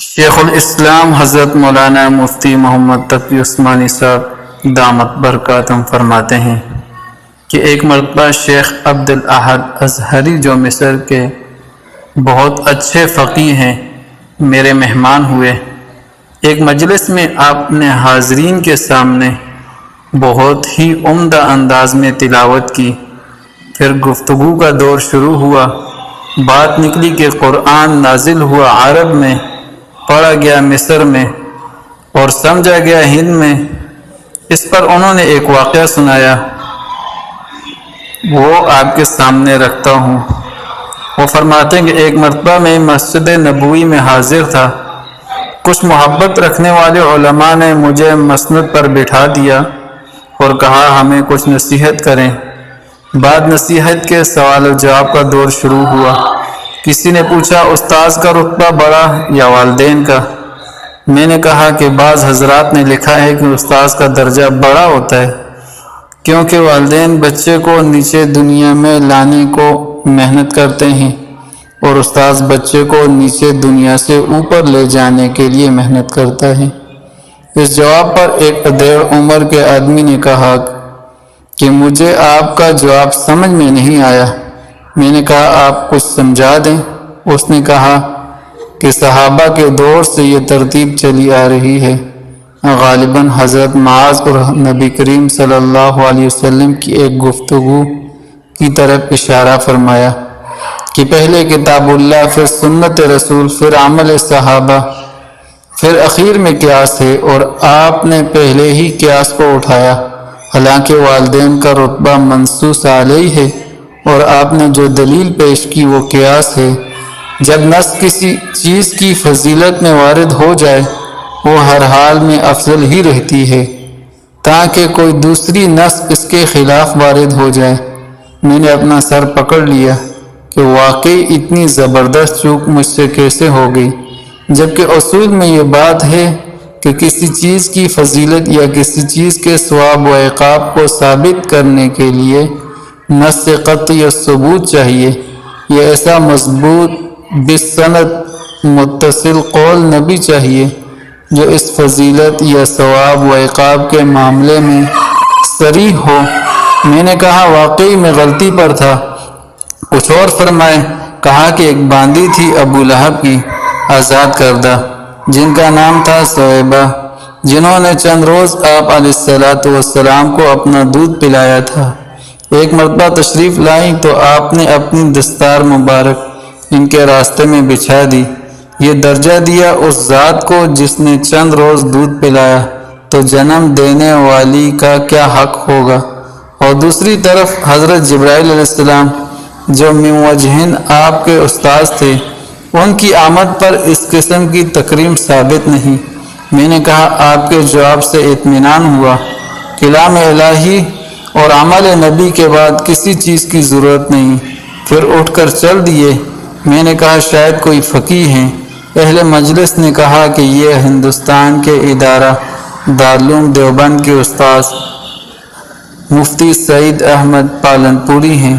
شیخ الاسلام حضرت مولانا مفتی محمد تقی عثمانی صاحب دامت برکاتہم فرماتے ہیں کہ ایک مرتبہ شیخ عبد الاحد ازہری جو مصر کے بہت اچھے فقیہ ہیں میرے مہمان ہوئے۔ ایک مجلس میں آپ نے حاضرین کے سامنے بہت ہی عمدہ انداز میں تلاوت کی، پھر گفتگو کا دور شروع ہوا۔ بات نکلی کہ قرآن نازل ہوا عرب میں، پڑھا گیا مصر میں اور سمجھا گیا ہند میں۔ اس پر انہوں نے ایک واقعہ سنایا، وہ آپ کے سامنے رکھتا ہوں۔ وہ فرماتے ہیں کہ ایک مرتبہ میں مسجد نبوی میں حاضر تھا۔ کچھ محبت رکھنے والے علماء نے مجھے مسند پر بٹھا دیا اور کہا ہمیں کچھ نصیحت کریں۔ بعد نصیحت کے سوال و جواب کا دور شروع ہوا۔ کسی نے پوچھا استاذ کا رتبہ بڑا یا والدین کا؟ میں نے کہا کہ بعض حضرات نے لکھا ہے کہ استاذ کا درجہ بڑا ہوتا ہے، کیونکہ والدین بچے کو نیچے دنیا میں لانے کو محنت کرتے ہیں اور استاذ بچے کو نیچے دنیا سے اوپر لے جانے کے لیے محنت کرتا ہے۔ اس جواب پر ایک ادھیڑ عمر کے آدمی نے کہا کہ مجھے آپ کا جواب سمجھ میں نہیں آیا۔ میں نے کہا آپ کچھ سمجھا دیں۔ اس نے کہا کہ صحابہ کے دور سے یہ ترتیب چلی آ رہی ہے۔ غالباً حضرت معاذ اور نبی کریم صلی اللہ علیہ وسلم کی ایک گفتگو کی طرف اشارہ فرمایا کہ پہلے کتاب اللہ، پھر سنت رسول، پھر عمل صحابہ، پھر اخیر میں قیاس ہے، اور آپ نے پہلے ہی قیاس کو اٹھایا، حالانکہ والدین کا رتبہ منصوص علیہ ہے اور آپ نے جو دلیل پیش کی وہ قیاس ہے۔ جب نص کسی چیز کی فضیلت میں وارد ہو جائے وہ ہر حال میں افضل ہی رہتی ہے تاکہ کوئی دوسری نص اس کے خلاف وارد ہو جائے۔ میں نے اپنا سر پکڑ لیا کہ واقعی اتنی زبردست چوک مجھ سے کیسے ہو گئی، جبکہ اصول میں یہ بات ہے کہ کسی چیز کی فضیلت یا کسی چیز کے ثواب و عقاب کو ثابت کرنے کے لیے نص قطعی ثبوت چاہیے۔ یہ ایسا مضبوط بالسند متصل قول نبی چاہیے جو اس فضیلت یا ثواب و عقاب کے معاملے میں صریح ہو۔ میں نے کہا واقعی میں غلطی پر تھا، کچھ اور فرمائے۔ کہا کہ ایک باندی تھی ابو لہب کی، آزاد کردہ، جن کا نام تھا سویبہ، جنہوں نے چند روز آپ علیہ السلام کو اپنا دودھ پلایا تھا۔ ایک مرتبہ تشریف لائیں تو آپ نے اپنی دستار مبارک ان کے راستے میں بچھا دی۔ یہ درجہ دیا اس ذات کو جس نے چند روز دودھ پلایا، تو جنم دینے والی کا کیا حق ہوگا۔ اور دوسری طرف حضرت جبرائیل علیہ السلام جو من وجہن آپ کے استاذ تھے، ان کی آمد پر اس قسم کی تکریم ثابت نہیں۔ میں نے کہا آپ کے جواب سے اطمینان ہوا، کلام الہی اور عمل نبی کے بعد کسی چیز کی ضرورت نہیں۔ پھر اٹھ کر چل دیے۔ میں نے کہا شاید کوئی فقیہ ہیں۔ اہل مجلس نے کہا کہ یہ ہندوستان کے ادارہ دارالعلوم دیوبند کے استاذ مفتی سعید احمد پالن پوری ہیں۔